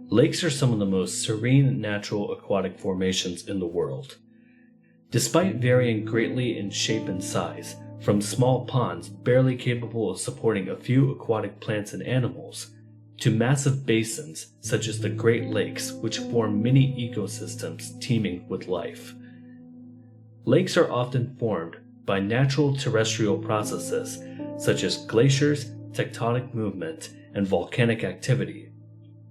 Lakes are some of the most serene natural aquatic formations in the world. Despite varying greatly in shape and size, from small ponds barely capable of supporting a few aquatic plants and animals, to massive basins such as the Great Lakes, which form mini ecosystems teeming with life. Lakes are often formed by natural terrestrial processes such as glaciers, tectonic movement, and volcanic activity,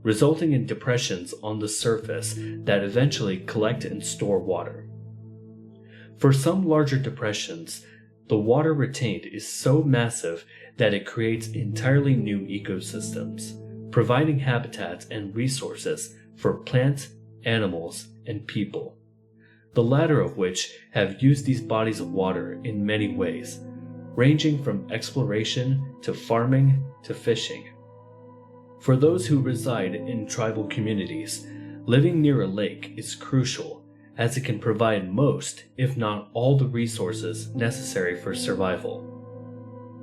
resulting in depressions on the surface that eventually collect and store water. For some larger depressions, the water retained is so massive that it creates entirely new ecosystems, providing habitats and resources for plants, animals, and people, the latter of which have used these bodies of water in many ways, ranging from exploration to farming to fishing. For those who reside in tribal communities, living near a lake is crucial, as it can provide most, if not all, the resources necessary for survival.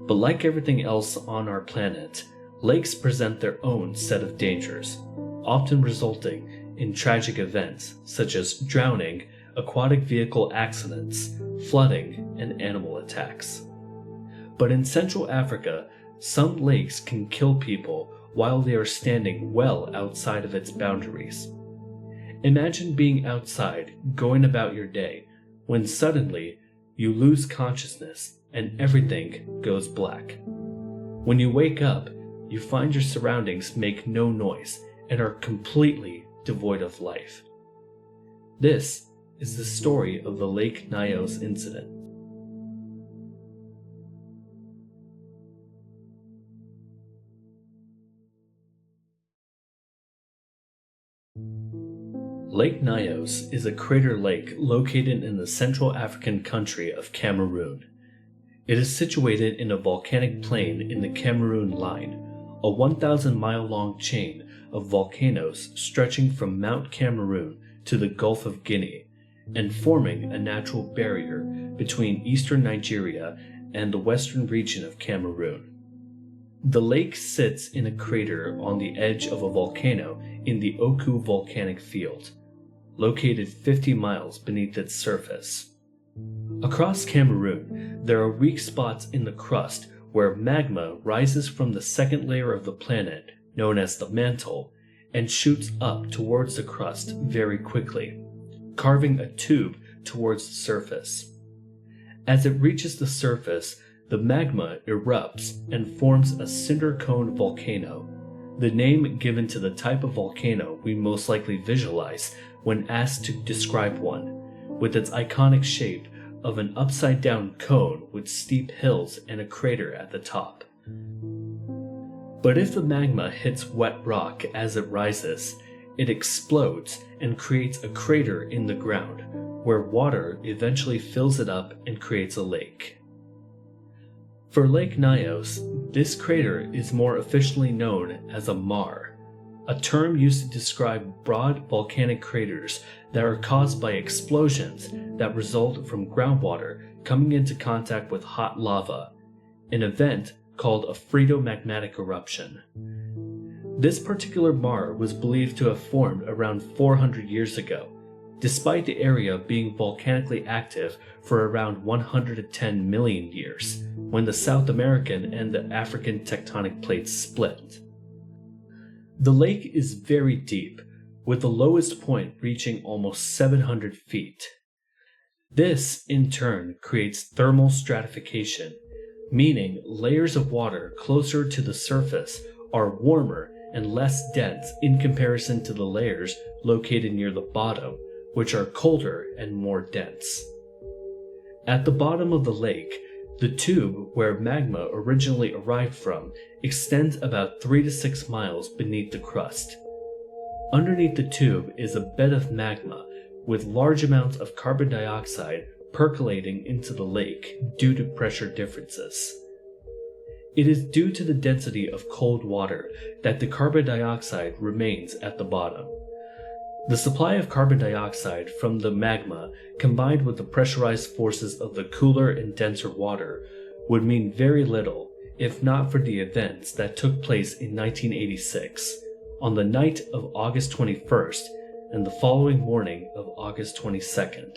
But like everything else on our planet, lakes present their own set of dangers, often resulting in tragic events such as drowning, aquatic vehicle accidents, flooding, and animal attacks. But in Central Africa, some lakes can kill people while they are standing well outside of its boundaries. Imagine being outside, going about your day, when suddenly you lose consciousness and everything goes black. When you wake up, you find your surroundings make no noise and are completely devoid of life. This is the story of the Lake Nyos incident. Lake Nyos is a crater lake located in the Central African country of Cameroon. It is situated in a volcanic plain in the Cameroon Line, a 1,000-mile-long chain of volcanoes stretching from Mount Cameroon to the Gulf of Guinea, and forming a natural barrier between eastern Nigeria and the western region of Cameroon. The lake sits in a crater on the edge of a volcano in the Oku volcanic field, located 50 miles beneath its surface. Across Cameroon, there are weak spots in the crust where magma rises from the second layer of the planet, known as the mantle, and shoots up towards the crust very quickly, carving a tube towards the surface. As it reaches the surface, the magma erupts and forms a cinder cone volcano, the name given to the type of volcano we most likely visualize when asked to describe one, with its iconic shape of an upside-down cone with steep hills and a crater at the top. But if the magma hits wet rock as it rises, it explodes and creates a crater in the ground, where water eventually fills it up and creates a lake. For Lake Nyos, this crater is more officially known as a maar, a term used to describe broad volcanic craters that are caused by explosions that result from groundwater coming into contact with hot lava, an event called a phreatomagmatic eruption. This particular maar was believed to have formed around 400 years ago, despite the area being volcanically active for around 110 million years, when the South American and the African tectonic plates split. The lake is very deep, with the lowest point reaching almost 700 feet. This, in turn, creates thermal stratification, meaning layers of water closer to the surface are warmer and less dense in comparison to the layers located near the bottom, which are colder and more dense. At the bottom of the lake, the tube where magma originally arrived from extends about 3 to 6 miles beneath the crust. Underneath the tube is a bed of magma with large amounts of carbon dioxide percolating into the lake due to pressure differences. It is due to the density of cold water that the carbon dioxide remains at the bottom. The supply of carbon dioxide from the magma, combined with the pressurized forces of the cooler and denser water, would mean very little if not for the events that took place in 1986, on the night of August 21st and the following morning of August 22nd.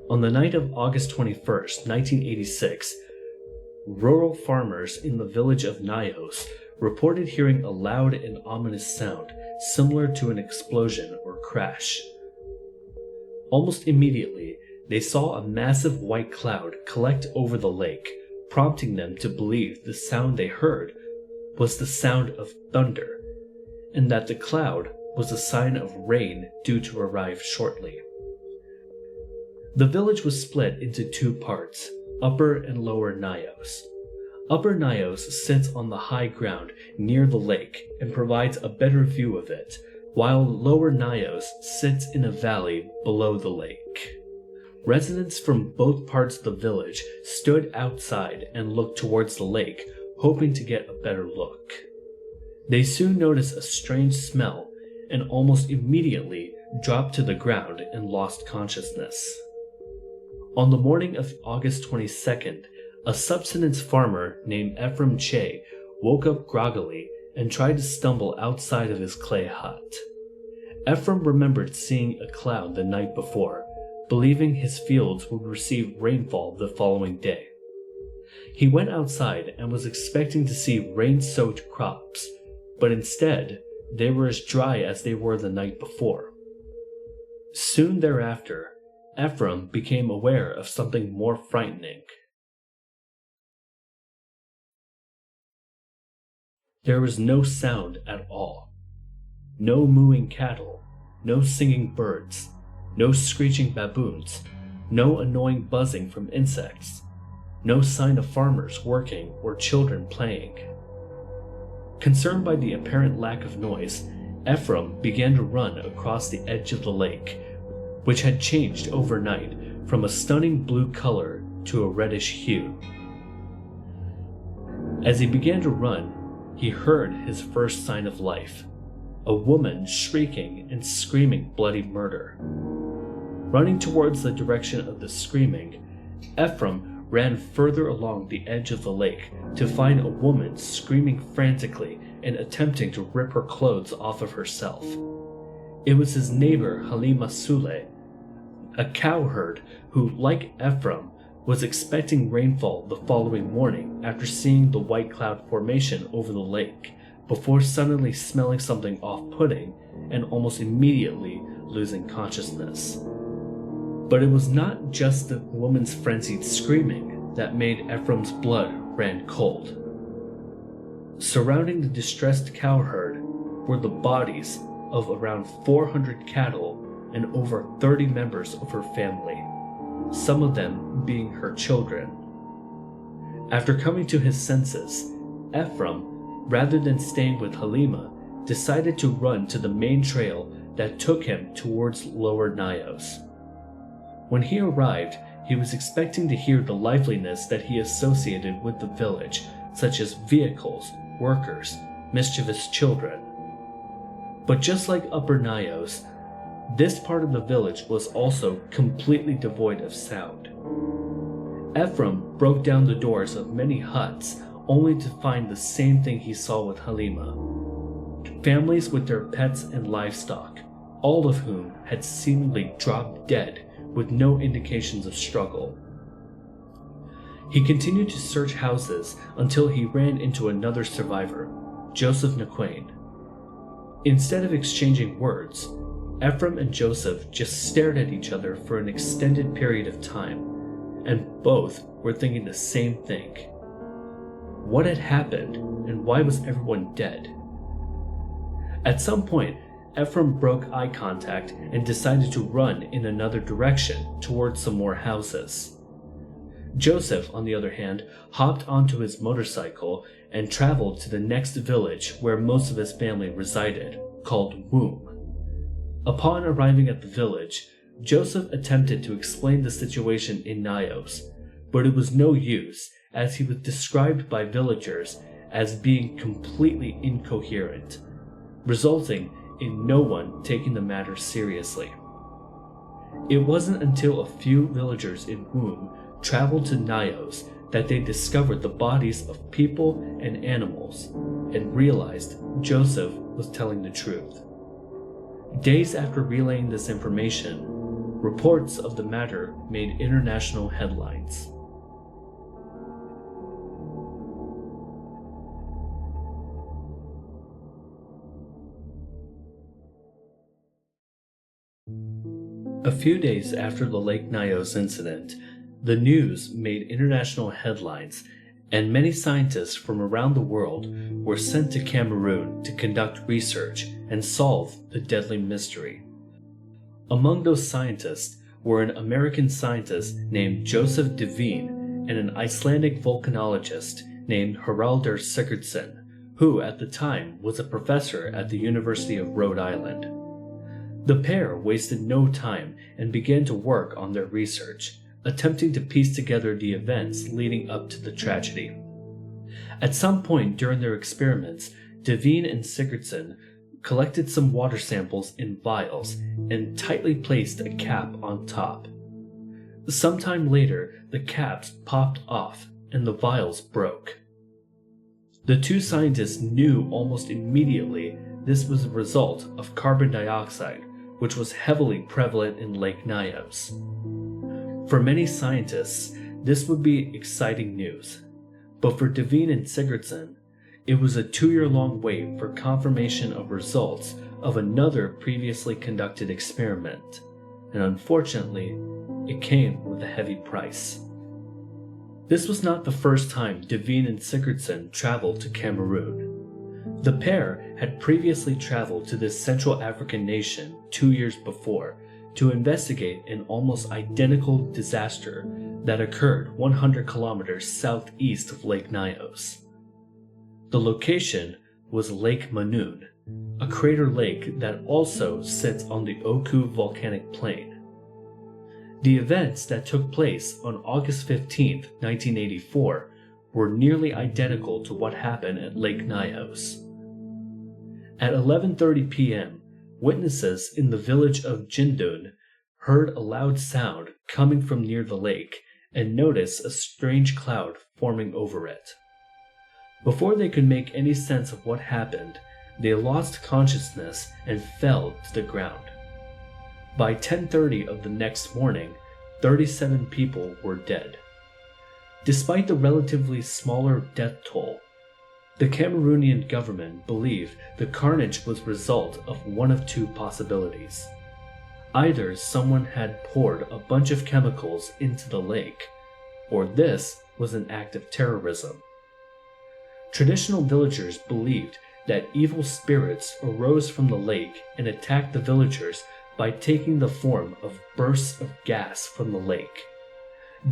On the night of August 21st, 1986, rural farmers in the village of Nyos reported hearing a loud and ominous sound similar to an explosion or crash. Almost immediately, they saw a massive white cloud collect over the lake, prompting them to believe the sound they heard was the sound of thunder, and that the cloud was a sign of rain due to arrive shortly. The village was split into two parts, Upper and Lower Nyos. Upper Nyos sits on the high ground near the lake and provides a better view of it, while Lower Nyos sits in a valley below the lake. Residents from both parts of the village stood outside and looked towards the lake, hoping to get a better look. They soon noticed a strange smell and almost immediately dropped to the ground and lost consciousness. On the morning of August 22nd, a subsistence farmer named Ephraim Che woke up groggily and tried to stumble outside of his clay hut. Ephraim remembered seeing a cloud the night before, believing his fields would receive rainfall the following day. He went outside and was expecting to see rain-soaked crops, but instead, they were as dry as they were the night before. Soon thereafter, Ephraim became aware of something more frightening. There was no sound at all. No mooing cattle, no singing birds, no screeching baboons, no annoying buzzing from insects, no sign of farmers working or children playing. Concerned by the apparent lack of noise, Ephraim began to run across the edge of the lake, which had changed overnight from a stunning blue color to a reddish hue. As he began to run, he heard his first sign of life, a woman shrieking and screaming bloody murder. Running towards the direction of the screaming, Ephraim ran further along the edge of the lake to find a woman screaming frantically and attempting to rip her clothes off of herself. It was his neighbor Halima Sule, a cowherd who, like Ephraim, was expecting rainfall the following morning after seeing the white cloud formation over the lake, before suddenly smelling something off-putting and almost immediately losing consciousness. But it was not just the woman's frenzied screaming that made Ephraim's blood ran cold. Surrounding the distressed cowherd were the bodies of around 400 cattle and over 30 members of her family, some of them being her children. After coming to his senses, Ephraim, rather than staying with Halima, decided to run to the main trail that took him towards Lower Nyos. When he arrived, he was expecting to hear the liveliness that he associated with the village, such as vehicles, workers, mischievous children. But just like Upper Nyos, this part of the village was also completely devoid of sound. Ephraim broke down the doors of many huts only to find the same thing he saw with Halima. Families with their pets and livestock, all of whom had seemingly dropped dead with no indications of struggle. He continued to search houses until he ran into another survivor, Joseph Naquain. Instead of exchanging words, Ephraim and Joseph just stared at each other for an extended period of time, and both were thinking the same thing. What had happened, and why was everyone dead? At some point, Ephraim broke eye contact and decided to run in another direction towards some more houses. Joseph, on the other hand, hopped onto his motorcycle and traveled to the next village where most of his family resided, called Womb. Upon arriving at the village, Joseph attempted to explain the situation in Nyos, but it was no use as he was described by villagers as being completely incoherent, resulting in no one taking the matter seriously. It wasn't until a few villagers in Womb traveled to Nyos that they discovered the bodies of people and animals and realized Joseph was telling the truth. Days after relaying this information, reports of the matter made international headlines. A few days after the Lake Nyos incident, the news made international headlines, and many scientists from around the world were sent to Cameroon to conduct research and solve the deadly mystery. Among those scientists were an American scientist named Joseph Devine and an Icelandic volcanologist named Haraldur Sigurdsson, who at the time was a professor at the University of Rhode Island. The pair wasted no time and began to work on their research, attempting to piece together the events leading up to the tragedy. At some point during their experiments, Devine and Sigurdsson collected some water samples in vials and tightly placed a cap on top. Sometime later, the caps popped off and the vials broke. The two scientists knew almost immediately this was a result of carbon dioxide, which was heavily prevalent in Lake Nyos. For many scientists, this would be exciting news, but for Devine and Sigurdsson, it was a 2-year-long wait for confirmation of results of another previously conducted experiment, and unfortunately, it came with a heavy price. This was not the first time Devine and Sigurdsson traveled to Cameroon. The pair had previously traveled to this Central African nation 2 years before to investigate an almost identical disaster that occurred 100 kilometers southeast of Lake Nyos. The location was Lake Manoon, a crater lake that also sits on the Oku volcanic plain. The events that took place on August 15, 1984 were nearly identical to what happened at Lake Nyos. At 11:30 p.m., witnesses in the village of Jindun heard a loud sound coming from near the lake and noticed a strange cloud forming over it. Before they could make any sense of what happened, they lost consciousness and fell to the ground. By 10:30 of the next morning, 37 people were dead. Despite the relatively smaller death toll, the Cameroonian government believed the carnage was the result of one of two possibilities. Either someone had poured a bunch of chemicals into the lake, or this was an act of terrorism. Traditional villagers believed that evil spirits arose from the lake and attacked the villagers by taking the form of bursts of gas from the lake.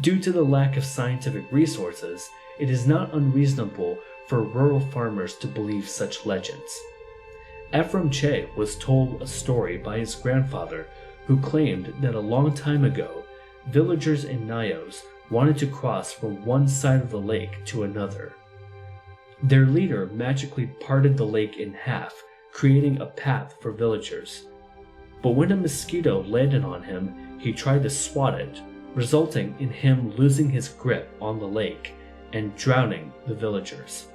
Due to the lack of scientific resources, it is not unreasonable for rural farmers to believe such legends. Ephraim Che was told a story by his grandfather who claimed that a long time ago, villagers in Nyos wanted to cross from one side of the lake to another. Their leader magically parted the lake in half, creating a path for villagers. But when a mosquito landed on him, he tried to swat it, resulting in him losing his grip on the lake and drowning the villagers.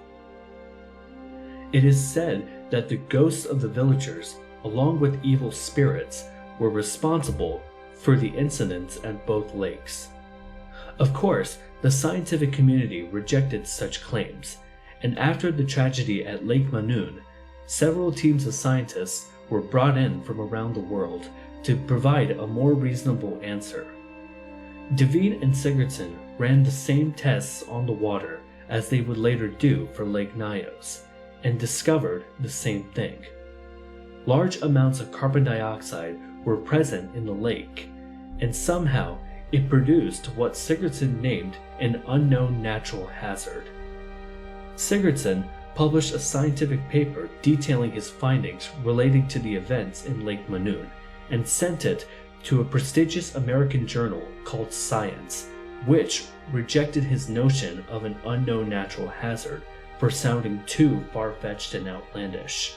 It is said that the ghosts of the villagers, along with evil spirits, were responsible for the incidents at both lakes. Of course, the scientific community rejected such claims, and after the tragedy at Lake Manoon, several teams of scientists were brought in from around the world to provide a more reasonable answer. Devine and Sigurdsson ran the same tests on the water as they would later do for Lake Nyos, and discovered the same thing. Large amounts of carbon dioxide were present in the lake, and somehow it produced what Sigurdsson named an unknown natural hazard. Sigurdsson published a scientific paper detailing his findings relating to the events in Lake Manoon and sent it to a prestigious American journal called Science, which rejected his notion of an unknown natural hazard for sounding too far-fetched and outlandish.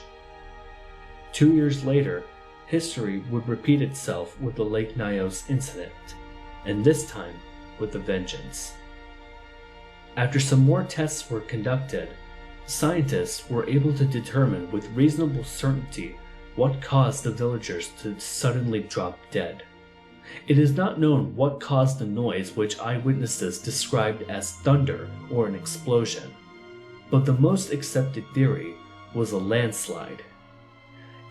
2 years later, history would repeat itself with the Lake Nyos incident, and this time, with a vengeance. After some more tests were conducted, scientists were able to determine with reasonable certainty what caused the villagers to suddenly drop dead. It is not known what caused the noise, which eyewitnesses described as thunder or an explosion, but the most accepted theory was a landslide.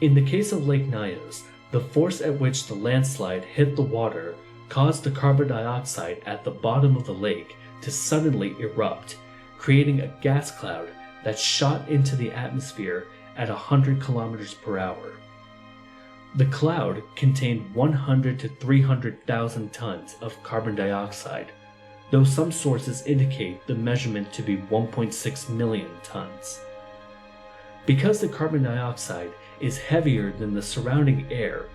In the case of Lake Nyos, the force at which the landslide hit the water caused the carbon dioxide at the bottom of the lake to suddenly erupt, creating a gas cloud that shot into the atmosphere at 100 kilometers per hour. The cloud contained 100 to 300,000 tons of carbon dioxide, though some sources indicate the measurement to be 1.6 million tons. Because the carbon dioxide is heavier than the surrounding air,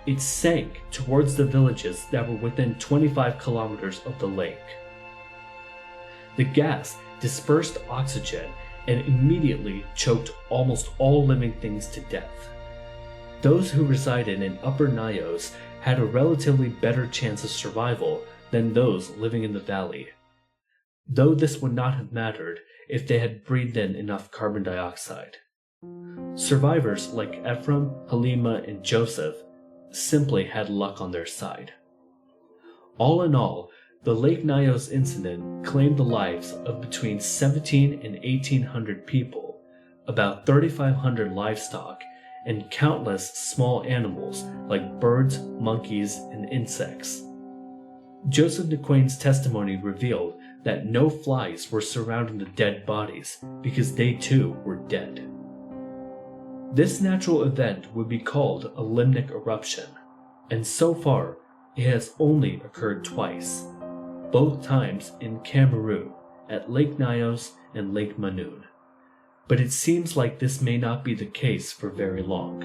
it sank towards the villages that were within 25 kilometers of the lake. The gas dispersed oxygen and immediately choked almost all living things to death. Those who resided in Upper Nyos had a relatively better chance of survival than those living in the valley, though this would not have mattered if they had breathed in enough carbon dioxide. Survivors like Ephraim, Halima, and Joseph simply had luck on their side. All in all, the Lake Nyos incident claimed the lives of between 1,700 and 1,800 people, about 3,500 livestock, and countless small animals like birds, monkeys, and insects. Joseph Nequain's testimony revealed that no flies were surrounding the dead bodies because they too were dead. This natural event would be called a limnic eruption, and so far it has only occurred twice, both times in Cameroon at Lake Nyos and Lake Manoon. But it seems like this may not be the case for very long.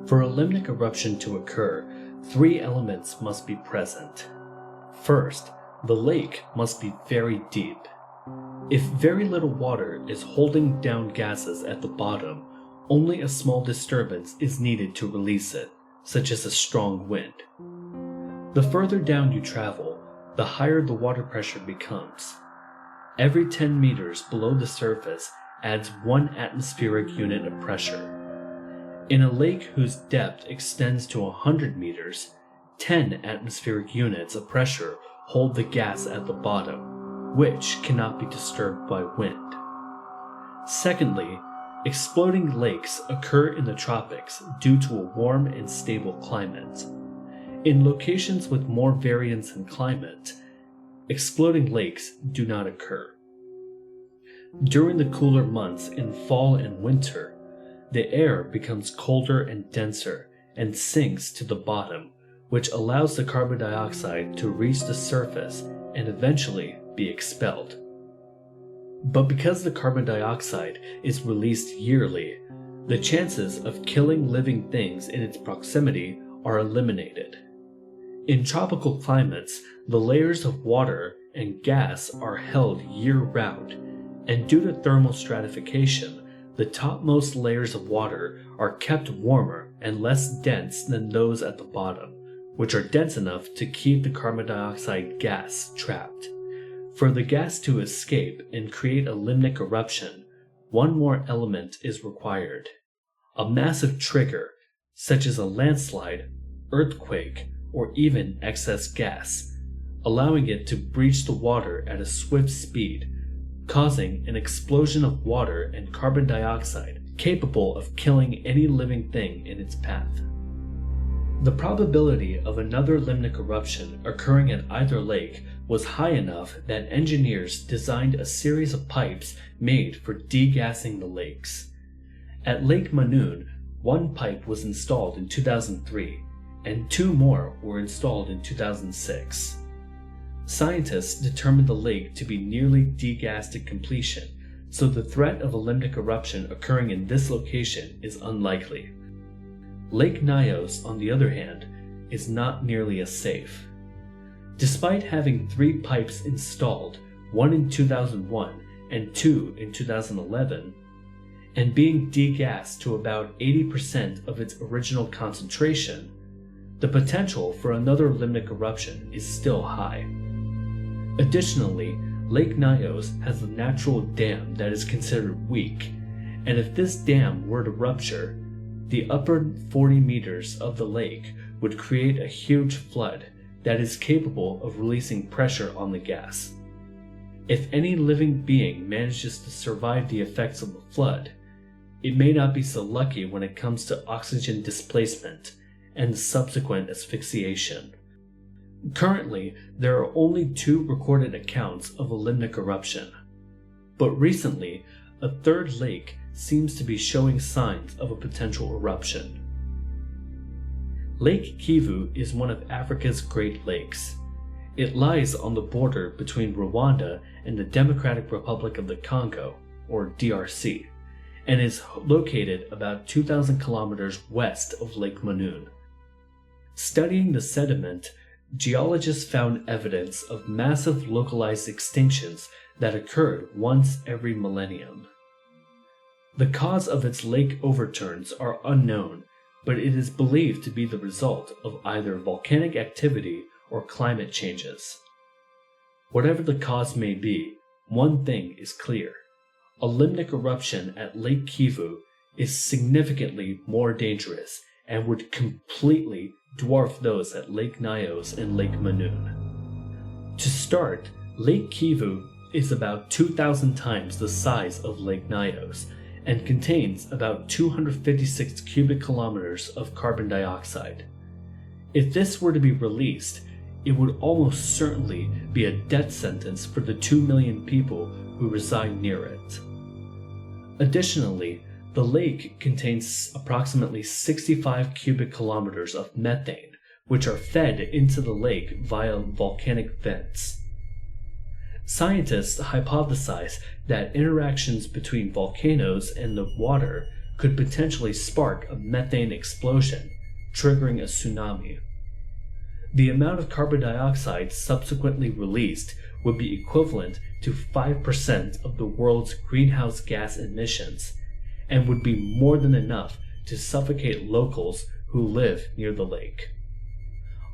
For a limnic eruption to occur, 3 elements must be present. First, the lake must be very deep. If very little water is holding down gases at the bottom, only a small disturbance is needed to release it, such as a strong wind. The further down you travel, the higher the water pressure becomes. Every 10 meters below the surface adds 1 atmospheric unit of pressure. In a lake whose depth extends to 100 meters, 10 atmospheric units of pressure hold the gas at the bottom, which cannot be disturbed by wind. Secondly, exploding lakes occur in the tropics due to a warm and stable climate. In locations with more variance in climate, exploding lakes do not occur. During the cooler months in fall and winter, the air becomes colder and denser and sinks to the bottom, which allows the carbon dioxide to reach the surface and eventually be expelled. But because the carbon dioxide is released yearly, the chances of killing living things in its proximity are eliminated. In tropical climates, the layers of water and gas are held year-round, and due to thermal stratification, the topmost layers of water are kept warmer and less dense than those at the bottom, which are dense enough to keep the carbon dioxide gas trapped. For the gas to escape and create a limnic eruption, 1 more element is required: a massive trigger, such as a landslide, earthquake, or even excess gas, allowing it to breach the water at a swift speed, causing an explosion of water and carbon dioxide capable of killing any living thing in its path. The probability of another limnic eruption occurring at either lake was high enough that engineers designed a series of pipes made for degassing the lakes. At Lake Manoon, 1 pipe was installed in 2003, and 2 more were installed in 2006. Scientists determined the lake to be nearly degassed to completion, so the threat of a limnic eruption occurring in this location is unlikely. Lake Nyos, on the other hand, is not nearly as safe. Despite having 3 pipes installed, 1 in 2001 and 2 in 2011, and being degassed to about 80% of its original concentration, the potential for another limnic eruption is still high. Additionally, Lake Nyos has a natural dam that is considered weak, and if this dam were to rupture, the upper 40 meters of the lake would create a huge flood that is capable of releasing pressure on the gas. If any living being manages to survive the effects of the flood, it may not be so lucky when it comes to oxygen displacement and the subsequent asphyxiation. Currently, there are only 2 recorded accounts of a limnic eruption, but recently, a third lake seems to be showing signs of a potential eruption. Lake Kivu is one of Africa's Great Lakes. It lies on the border between Rwanda and the Democratic Republic of the Congo, or DRC, and is located about 2,000 kilometers west of Lake Manoon. Studying the sediment, geologists found evidence of massive localized extinctions that occurred once every millennium. The cause of its lake overturns are unknown, but it is believed to be the result of either volcanic activity or climate changes. Whatever the cause may be, one thing is clear. A limnic eruption at Lake Kivu is significantly more dangerous and would completely dwarf those at Lake Nyos and Lake Manoon. To start, Lake Kivu is about 2,000 times the size of Lake Nyos and contains about 256 cubic kilometers of carbon dioxide. If this were to be released, it would almost certainly be a death sentence for the 2 million people who reside near it. Additionally, the lake contains approximately 65 cubic kilometers of methane, which are fed into the lake via volcanic vents. Scientists hypothesize that interactions between volcanoes and the water could potentially spark a methane explosion, triggering a tsunami. The amount of carbon dioxide subsequently released would be equivalent to 5% of the world's greenhouse gas emissions, and would be more than enough to suffocate locals who live near the lake.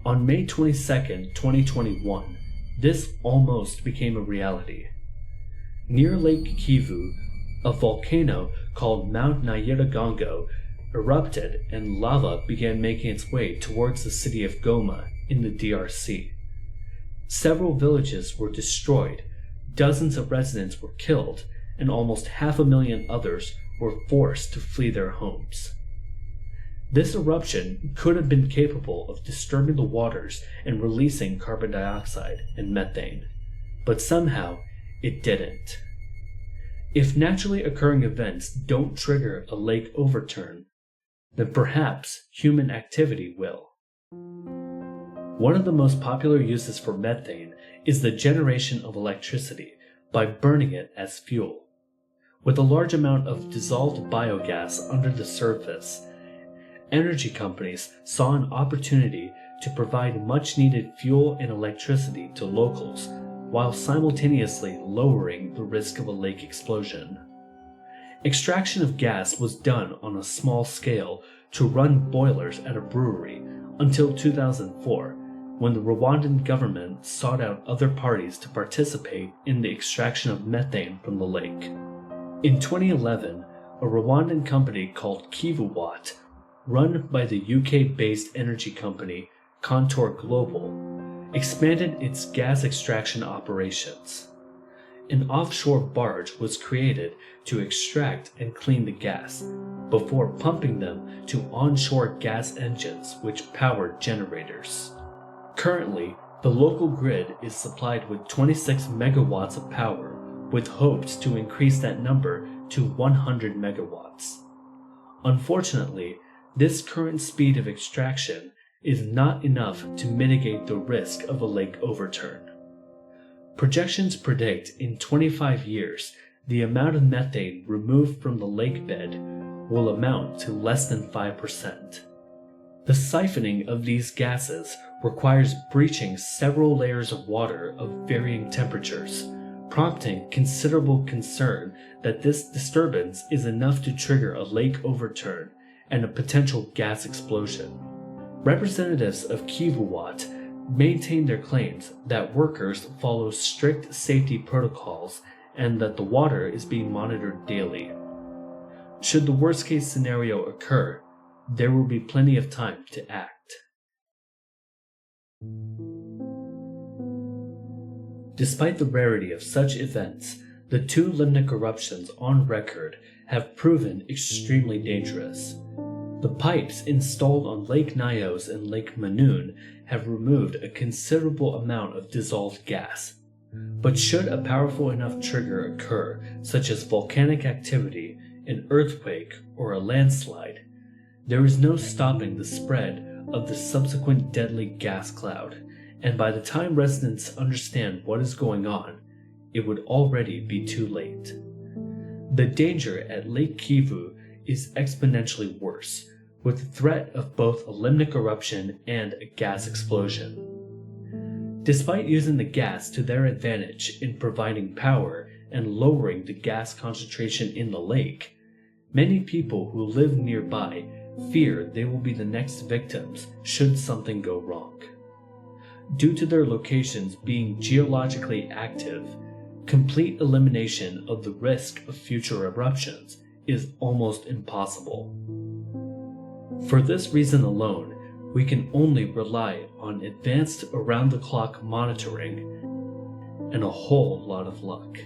On May 22, 2021, this almost became a reality. Near Lake Kivu, a volcano called Mount Nyiragongo erupted and lava began making its way towards the city of Goma in the DRC. Several villages were destroyed, dozens of residents were killed, and almost 500,000 others were forced to flee their homes. This eruption could have been capable of disturbing the waters and releasing carbon dioxide and methane, but somehow it didn't. If naturally occurring events don't trigger a lake overturn, then perhaps human activity will. One of the most popular uses for methane is the generation of electricity by burning it as fuel. With a large amount of dissolved biogas under the surface, energy companies saw an opportunity to provide much-needed fuel and electricity to locals while simultaneously lowering the risk of a lake explosion. Extraction of gas was done on a small scale to run boilers at a brewery until 2004, when the Rwandan government sought out other parties to participate in the extraction of methane from the lake. In 2011, a Rwandan company called Kivuwatt, run by the UK-based energy company Contour Global, expanded its gas extraction operations. An offshore barge was created to extract and clean the gas, before pumping them to onshore gas engines which powered generators. Currently, the local grid is supplied with 26 megawatts of power, with hopes to increase that number to 100 megawatts. Unfortunately, this current speed of extraction is not enough to mitigate the risk of a lake overturn. Projections predict in 25 years the amount of methane removed from the lake bed will amount to less than 5%. The siphoning of these gases requires breaching several layers of water of varying temperatures, prompting considerable concern that this disturbance is enough to trigger a lake overturn and a potential gas explosion. Representatives of Kivuwat maintain their claims that workers follow strict safety protocols and that the water is being monitored daily. Should the worst-case scenario occur, there will be plenty of time to act. Despite the rarity of such events, the 2 limnic eruptions on record have proven extremely dangerous. The pipes installed on Lake Nyos and Lake Manoon have removed a considerable amount of dissolved gas. But should a powerful enough trigger occur, such as volcanic activity, an earthquake, or a landslide, there is no stopping the spread of the subsequent deadly gas cloud, and by the time residents understand what is going on, it would already be too late. The danger at Lake Kivu is exponentially worse, with the threat of both a limnic eruption and a gas explosion. Despite using the gas to their advantage in providing power and lowering the gas concentration in the lake, many people who live nearby fear they will be the next victims should something go wrong. Due to their locations being geologically active, complete elimination of the risk of future eruptions is almost impossible. For this reason alone, we can only rely on advanced around-the-clock monitoring and a whole lot of luck.